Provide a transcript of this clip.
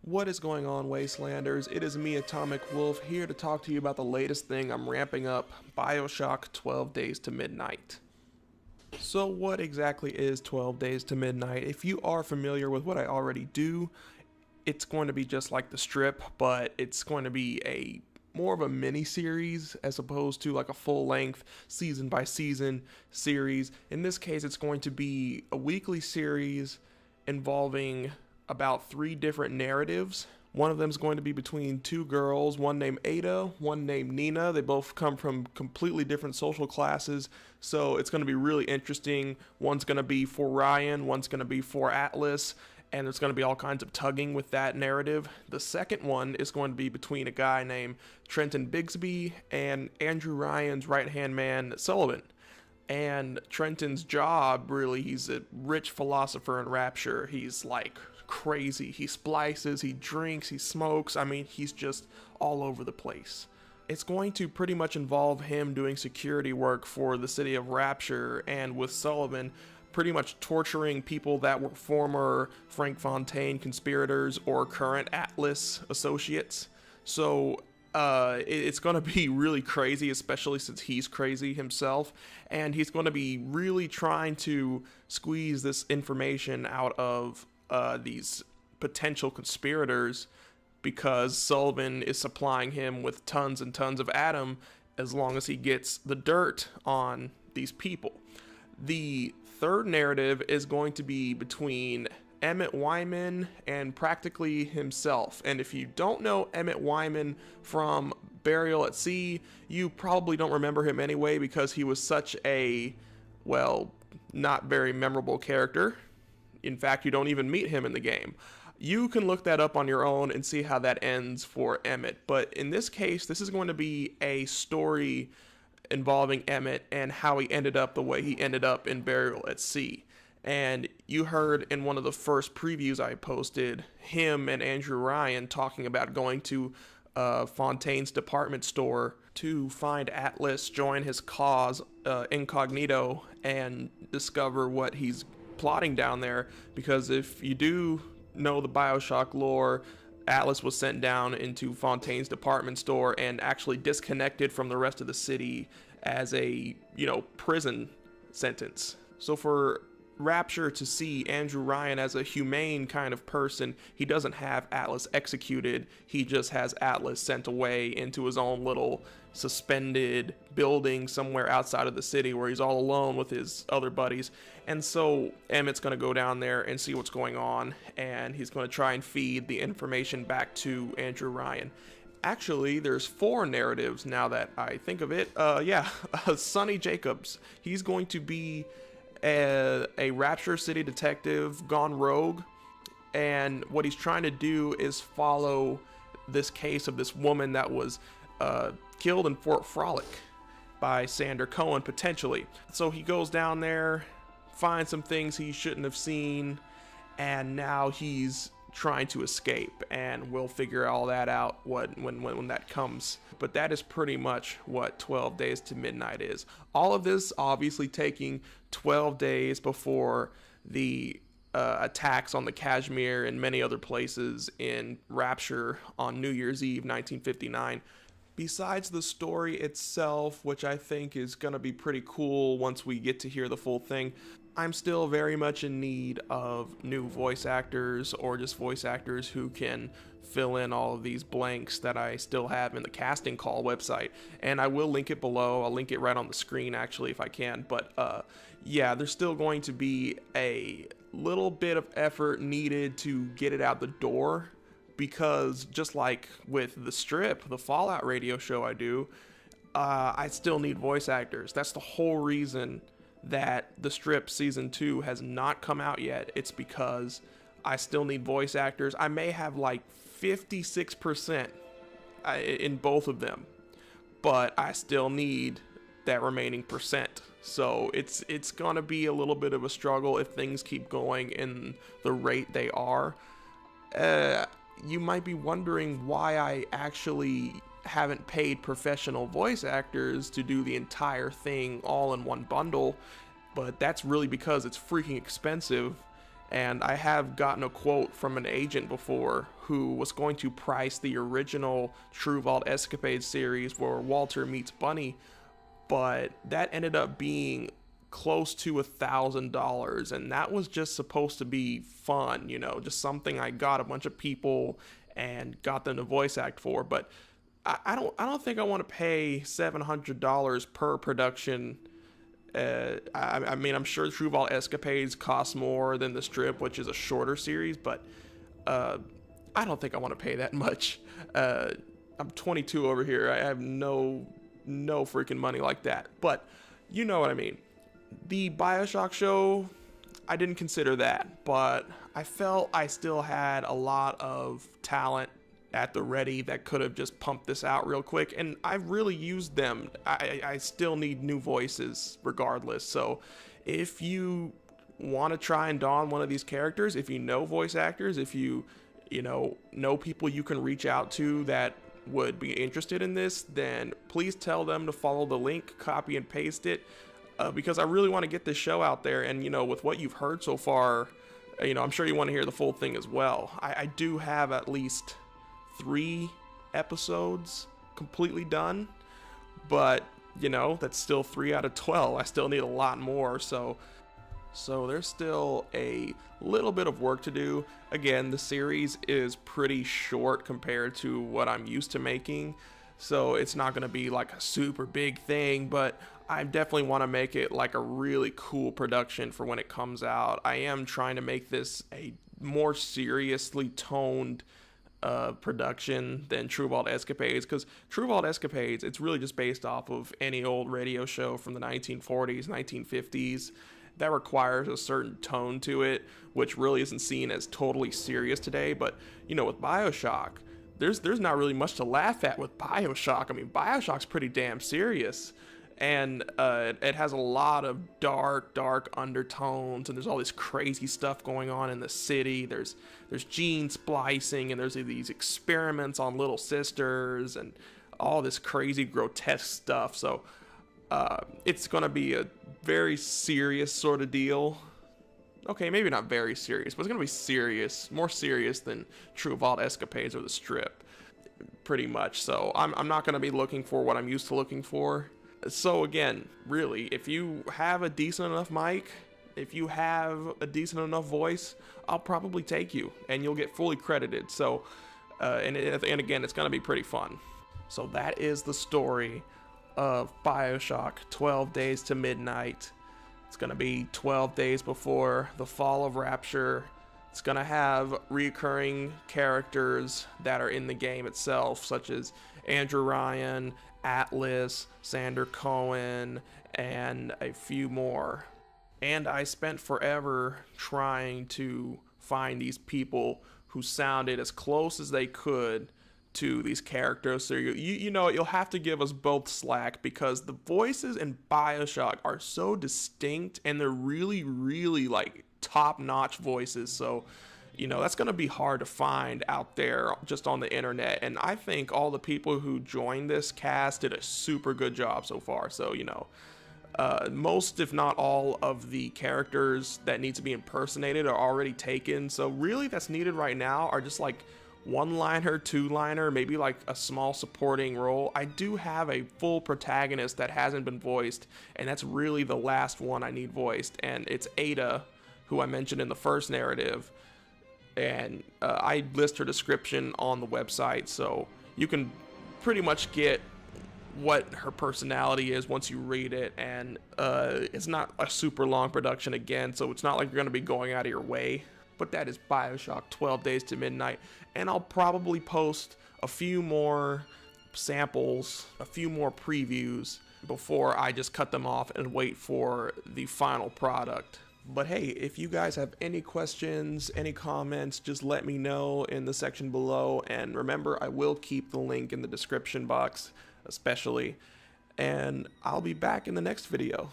What is going on, Wastelanders? It is me, Atomic Wolf, here to talk to you about the latest thing I'm ramping up, Bioshock 12 Days to Midnight. So what exactly is 12 Days to Midnight? If you are familiar with what I already do, it's going to be just like the strip, but it's going to be a more of a mini series as opposed to like a full-length season by season series. In this case, it's going to be a weekly series involving about 3 different narratives. One of them is going to be between 2 girls, one named Ada, one named Nina. They both come from completely different social classes, so it's going to be really interesting. One's going to be for Ryan, one's going to be for Atlas, and there's going to be all kinds of tugging with that narrative. The second one is going to be between a guy named Trenton Bigsby and Andrew Ryan's right-hand man, Sullivan. And Trenton's job, really, he's a rich philosopher in Rapture. He's like crazy. He splices, he drinks, he smokes. I mean, he's just all over the place. It's going to pretty much involve him doing security work for the city of Rapture, and with Sullivan pretty much torturing people that were former Frank Fontaine conspirators or current Atlas associates. So it's going to be really crazy, especially since he's crazy himself, and he's going to be really trying to squeeze this information out of these potential conspirators, because Sullivan is supplying him with tons and tons of Adam as long as he gets the dirt on these people. The third narrative is going to be between Emmett Wyman and practically himself. And if you don't know Emmett Wyman from Burial at Sea, you probably don't remember him anyway, because he was such a, well, not very memorable character. In fact, you don't even meet him in the game. You can look that up on your own and see how that ends for Emmett. But in this case, this is going to be a story involving Emmett and how he ended up the way he ended up in Burial at Sea. And you heard in one of the first previews I posted, him and Andrew Ryan talking about going to Fontaine's department store to find Atlas, join his cause incognito, and discover what he's plotting down there. Because if you do know the Bioshock lore, Atlas was sent down into Fontaine's department store and actually disconnected from the rest of the city as a, prison sentence. So for Rapture to see Andrew Ryan as a humane kind of person, he doesn't have Atlas executed, he just has Atlas sent away into his own little suspended building somewhere outside of the city where he's all alone with his other buddies. And so Emmett's going to go down there and see what's going on, and he's going to try and feed the information back to Andrew Ryan. Actually, there's 4 narratives now that I think of it. Sonny Jacobs, he's going to be a Rapture City detective gone rogue, and what he's trying to do is follow this case of this woman that was killed in Fort Frolic by Sander Cohen, potentially. So he goes down there, finds some things he shouldn't have seen, and now he's trying to escape, and we'll figure all that out when that comes. But that is pretty much what 12 Days to Midnight is. All of this obviously taking 12 days before the attacks on the Kashmir and many other places in Rapture on New Year's Eve 1959. Besides the story itself, which I think is going to be pretty cool once we get to hear the full thing, I'm still very much in need of new voice actors, or just voice actors who can fill in all of these blanks that I still have in the casting call website. And I will link it below. I'll link it right on the screen, actually, if I can. But yeah, there's still going to be a little bit of effort needed to get it out the door, because just like with the strip, the Fallout radio show I do, I still need voice actors. That's the whole reason that the strip season 2 has not come out yet. It's because I still need voice actors. I may have like 56% in both of them, but I still need that remaining percent. So it's gonna be a little bit of a struggle if things keep going in the rate they are. You might be wondering why I actually haven't paid professional voice actors to do the entire thing all in one bundle, but that's really because it's freaking expensive, And I have gotten a quote from an agent before who was going to price the original True Vault Escapades series where Walter meets Bunny, but that ended up being close to $1,000, and that was just supposed to be fun, you know, just something I got a bunch of people and got them to voice act for. But I don't think I want to pay $700 per production. I mean, I'm sure True Vault Escapades costs more than the strip, which is a shorter series, but I don't think I want to pay that much. I'm 22 over here. I have no freaking money like that. But you know what I mean. The Bioshock show, I didn't consider that, but I felt I still had a lot of talent at the ready that could have just pumped this out real quick, and I've really used them. I still need new voices regardless, so if you want to try and don one of these characters, if you know voice actors, if you know people you can reach out to that would be interested in this, then please tell them to follow the link, copy and paste it, because I really want to get this show out there. And with what you've heard so far, I'm sure you want to hear the full thing as well. I do have at least 3 episodes completely done, but that's still 3 out of 12. I still need a lot more, so there's still a little bit of work to do. Again, the series is pretty short compared to what I'm used to making, so it's not going to be like a super big thing, but I definitely want to make it like a really cool production for when it comes out. I am trying to make this a more seriously toned production than True Vault Escapades, because True Vault Escapades, it's really just based off of any old radio show from the 1940s, 1950s that requires a certain tone to it, which really isn't seen as totally serious today. But with Bioshock, there's not really much to laugh at with Bioshock. I mean, Bioshock's pretty damn serious, and it has a lot of dark undertones, and there's all this crazy stuff going on in the city. There's gene splicing, and there's these experiments on little sisters, and all this crazy grotesque stuff. So it's gonna be a very serious sort of deal. Okay, maybe not very serious, but it's gonna be serious, more serious than True Vault Escapades or the strip, pretty much. So I'm not gonna be looking for what I'm used to looking for. So again, really, if you have a decent enough mic, if you have a decent enough voice, I'll probably take you, and you'll get fully credited. So, and again, it's gonna be pretty fun. So that is the story of Bioshock 12 Days to Midnight. It's gonna be 12 days before the fall of Rapture. It's gonna have recurring characters that are in the game itself, such as Andrew Ryan, Atlas, Sander Cohen, and a few more. And I spent forever trying to find these people who sounded as close as they could to these characters. So you'll have to give us both slack, because the voices in Bioshock are so distinct, and they're really like top-notch voices. So that's going to be hard to find out there just on the internet. And I think all the people who joined this cast did a super good job so far. So, most, if not all, of the characters that need to be impersonated are already taken. So really that's needed right now are just like one-liner, two-liner, maybe like a small supporting role. I do have a full protagonist that hasn't been voiced, and that's really the last one I need voiced. And it's Ada, who I mentioned in the first narrative. And I list her description on the website, so you can pretty much get what her personality is once you read it. And it's not a super long production again, so it's not like you're going to be going out of your way. But that is Bioshock 12 Days to Midnight, and I'll probably post a few more samples, a few more previews before I just cut them off and wait for the final product. But hey, if you guys have any questions, any comments, just let me know in the section below. And remember, I will keep the link in the description box, especially. And I'll be back in the next video.